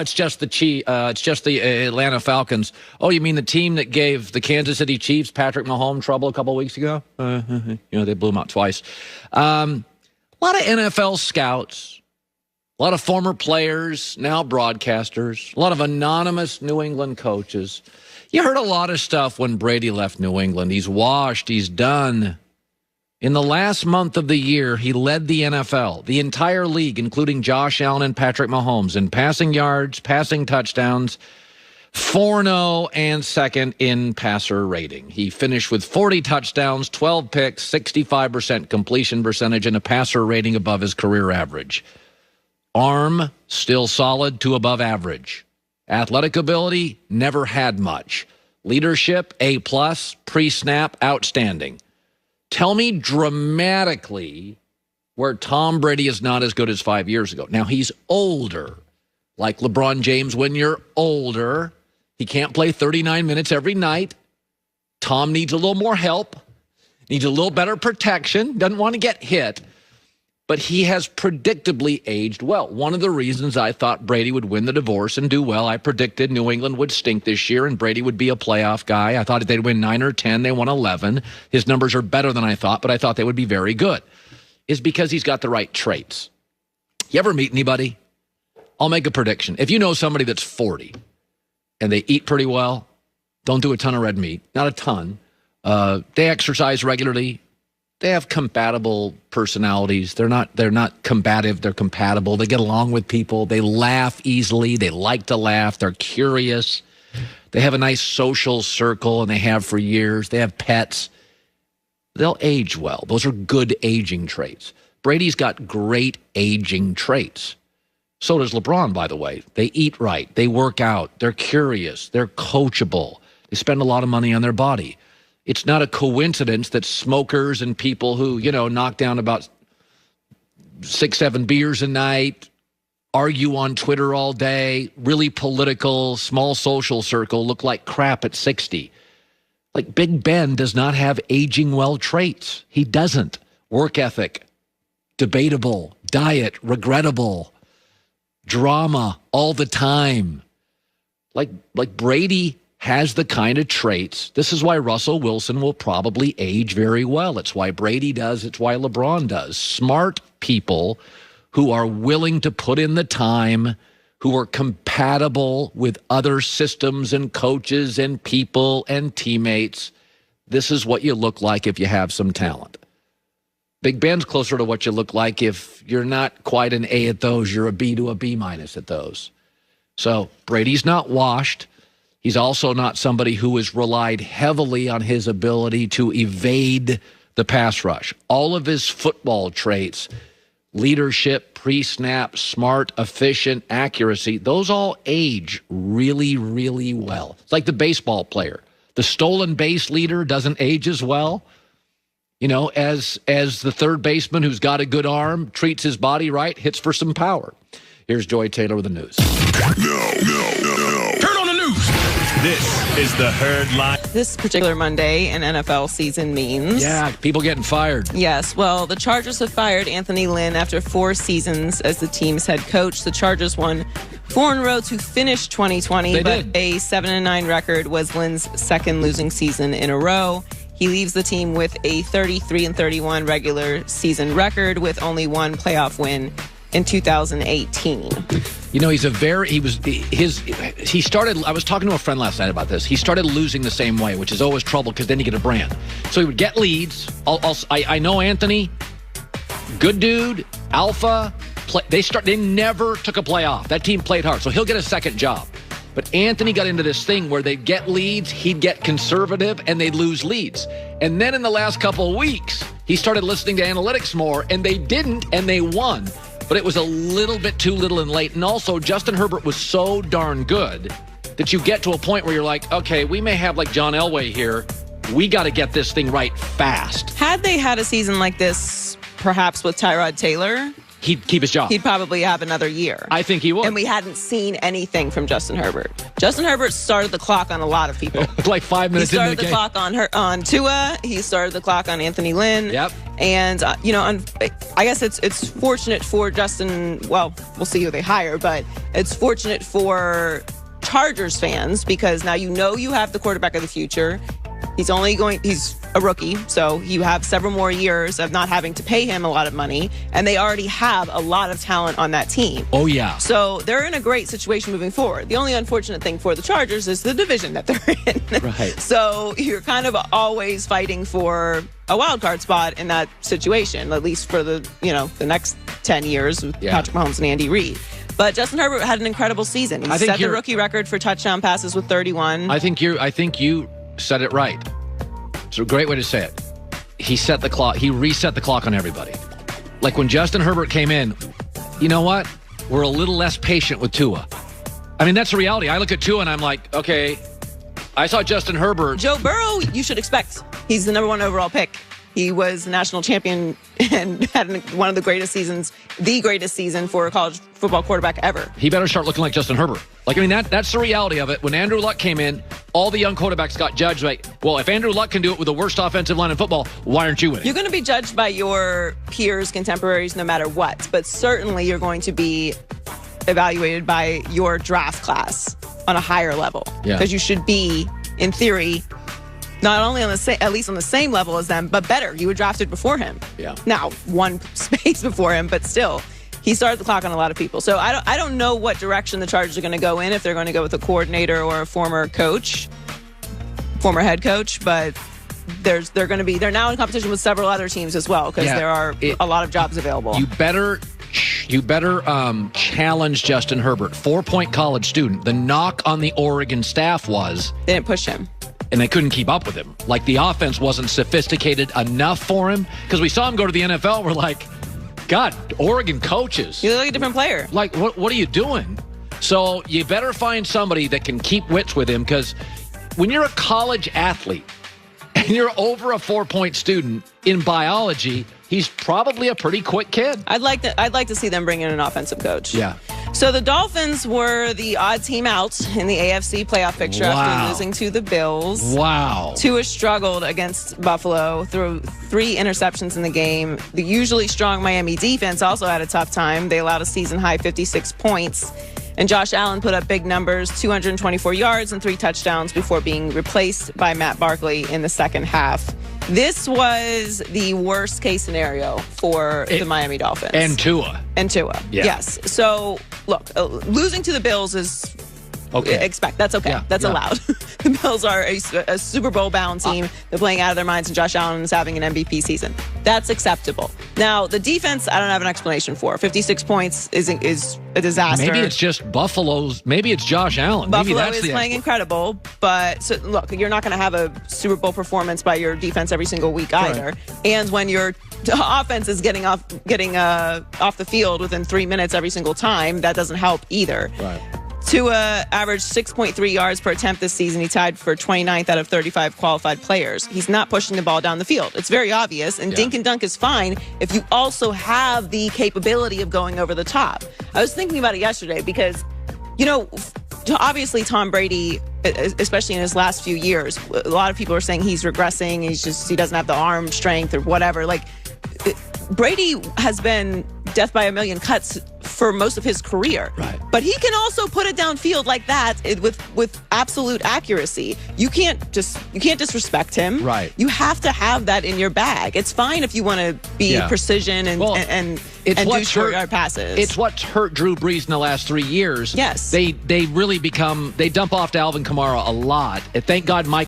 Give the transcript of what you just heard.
It's just the Atlanta Falcons. Oh, you mean the team that gave the Kansas City Chiefs Patrick Mahomes trouble a couple of weeks ago? They blew him out twice. A lot of NFL scouts, a lot of former players, now broadcasters, a lot of anonymous New England coaches. You heard a lot of stuff when Brady left New England. He's washed. He's done. In the last month of the year, he led the NFL, the entire league, including Josh Allen and Patrick Mahomes, in passing yards, passing touchdowns, 4-0, and second in passer rating. He finished with 40 touchdowns, 12 picks, 65% completion percentage, and a passer rating above his career average. Arm, still solid to above average. Athletic ability, never had much. Leadership, A+, pre-snap, outstanding. Tell me dramatically where Tom Brady is not as good as 5 years ago. Now, he's older. Like LeBron James, when you're older, he can't play 39 minutes every night. Tom needs a little more help, needs a little better protection, doesn't want to get hit. But he has predictably aged well. One of the reasons I thought Brady would win the divorce and do well, I predicted New England would stink this year and Brady would be a playoff guy. I thought they'd win 9 or 10. They won 11. His numbers are better than I thought, but I thought they would be very good. Is because he's got the right traits. You ever meet anybody? I'll make a prediction. If you know somebody that's 40 and they eat pretty well, don't do a ton of red meat, not a ton. They exercise regularly. They have compatible personalities. They're not combative. They're compatible. They get along with people. They laugh easily. They like to laugh. They're curious. They have a nice social circle, and they have for years. They have pets. They'll age well. Those are good aging traits. Brady's got great aging traits. So does LeBron, by the way. They eat right. They work out. They're curious. They're coachable. They spend a lot of money on their body. It's not a coincidence that smokers and people who, knock down about 6-7 beers a night, argue on Twitter all day, really political, small social circle, look like crap at 60. Like Big Ben does not have aging well traits. He doesn't. Work ethic, debatable, diet, regrettable, drama all the time. Like Brady has the kind of traits. This is why Russell Wilson will probably age very well. It's why Brady does. It's why LeBron does. Smart people who are willing to put in the time, who are compatible with other systems and coaches and people and teammates. This is what you look like if you have some talent. Big Ben's closer to what you look like if you're not quite an A at those. You're a B to a B- at those. So Brady's not washed. He's also not somebody who has relied heavily on his ability to evade the pass rush. All of his football traits, leadership, pre-snap, smart, efficient, accuracy, those all age really, really well. It's like the baseball player. The stolen base leader doesn't age as well. As the third baseman who's got a good arm, treats his body right, hits for some power. Here's Joy Taylor with the news. No. Turn on the news. This is the Herd Line. This particular Monday in NFL season means... Yeah, people getting fired. Yes, well, the Chargers have fired Anthony Lynn after 4 seasons as the team's head coach. The Chargers won 4 in a row to finish 2020, They but did. a 7-9 record was Lynn's second losing season in a row. He leaves the team with a 33-31 regular season record with only 1 playoff win in 2018. He started, I was talking to a friend last night about this. He started losing the same way, which is always trouble because then you get a brand. So he would get leads. I know Anthony, good dude, alpha. They never took a play off. That team played hard, so he'll get a second job. But Anthony got into this thing where they'd get leads, he'd get conservative, and they'd lose leads. And then in the last couple of weeks, he started listening to analytics more, and they didn't, and they won. But it was a little bit too little and late. And also, Justin Herbert was so darn good that you get to a point where you're like, okay, we may have like John Elway here. We got to get this thing right fast. Had they had a season like this, perhaps with Tyrod Taylor, he'd keep his job. He'd probably have another year. I think he would. And we hadn't seen anything from Justin Herbert. Justin Herbert started the clock on a lot of people. Like 5 minutes into the game. He started the clock on Tua. He started the clock on Anthony Lynn. Yep. And, I guess it's fortunate for Justin. Well, we'll see who they hire, but it's fortunate for Chargers fans because now you have the quarterback of the future. He's a rookie, so you have several more years of not having to pay him a lot of money, and they already have a lot of talent on that team. Oh, yeah. So they're in a great situation moving forward. The only unfortunate thing for the Chargers is the division that they're in. Right. So you're kind of always fighting for a wild card spot in that situation, at least for the next 10 years with Patrick Mahomes and Andy Reid. But Justin Herbert had an incredible season. He set the rookie record for touchdown passes with 31. I think you said it right. It's a great way to say it. He set the clock. He reset the clock on everybody. Like when Justin Herbert came in, you know what? We're a little less patient with Tua. I mean, that's the reality. I look at Tua and I'm like, okay, I saw Justin Herbert. Joe Burrow, you should expect. He's the number 1 overall pick. He was national champion and had one of the greatest seasons for a college football quarterback ever. He better start looking like Justin Herbert. That's the reality of it. When Andrew Luck came in, all the young quarterbacks got judged like, well, if Andrew Luck can do it with the worst offensive line in football, why aren't you winning? You're going to be judged by your peers, contemporaries, no matter what. But certainly you're going to be evaluated by your draft class on a higher level. Because you should be, in theory, not only at least on the same level as them, but better. You were drafted before him. Yeah. Now, one space before him, but still, he started the clock on a lot of people. So I don't know what direction the Chargers are going to go in, if they're going to go with a coordinator or a former head coach, but they're now in competition with several other teams as well because there are a lot of jobs available. You better challenge Justin Herbert, 4-point college student. The knock on the Oregon staff was they didn't push him. And they couldn't keep up with him. Like the offense wasn't sophisticated enough for him. Because we saw him go to the NFL. We're like, God, Oregon coaches. You look like a different player. Like, what are you doing? So you better find somebody that can keep wits with him. Because when you're a college athlete and you're over a 4-point student in biology, he's probably a pretty quick kid. I'd like to see them bring in an offensive coach. Yeah. So the Dolphins were the odd team out in the AFC playoff picture after losing to the Bills. Wow. Tua struggled against Buffalo, threw 3 interceptions in the game. The usually strong Miami defense also had a tough time. They allowed a season-high 56 points. And Josh Allen put up big numbers, 224 yards and 3 touchdowns before being replaced by Matt Barkley in the second half. This was the worst case scenario for the Miami Dolphins. And Tua. Yeah. Yes. So, look, losing to the Bills is that's okay. Yeah, that's allowed. The Bills are a Super Bowl bound team. They're playing out of their minds, and Josh Allen is having an MVP season. That's acceptable. Now, the defense, I don't have an explanation for. 56 points is a disaster. Maybe it's just Buffalo's. Maybe it's Josh Allen. Buffalo is playing incredible, but look, you're not going to have a Super Bowl performance by your defense every single week either. Right. And when your offense is getting off the field within 3 minutes every single time, that doesn't help either. Right. Tua averaged 6.3 yards per attempt this season. He tied for 29th out of 35 qualified players. He's not pushing the ball down the field. It's very obvious. And dink and dunk is fine if you also have the capability of going over the top. I was thinking about it yesterday because, obviously Tom Brady, especially in his last few years, a lot of people are saying he's regressing. He doesn't have the arm strength or whatever. Like, Brady has been death by a million cuts for most of his career. Right. But he can also put it downfield like that with absolute accuracy. You can't disrespect him. Right. You have to have that in your bag. It's fine if you want to be precision and do short yard passes. It's what's hurt Drew Brees in the last 3 years. Yes. They really dump off to Alvin Kamara a lot. And thank God Mike